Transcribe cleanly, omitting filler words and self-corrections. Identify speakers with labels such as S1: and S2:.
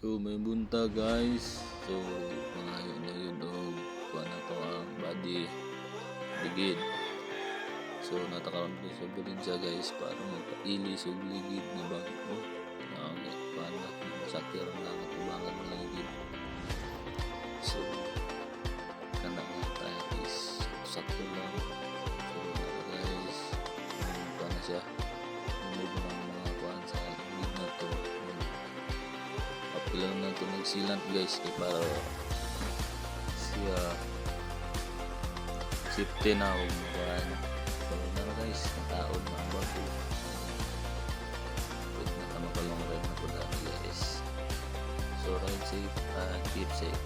S1: So may bunta guys. So pangayo na yun o kuha na to ang body ligid. So natakaroon ko sa bulidya guys para magpaili sa ligid na bago. Paano masakir na natubangan ng ligid. So kanang tayo is sakto lang. So guys paano siya remove ng mga kuhan sa ligid na to. Lang na ito nagsilant guys para siya safety na umukuhan. So na guys nataon mga bago wait na makalong rin na po guys. So ride safe and keep safe.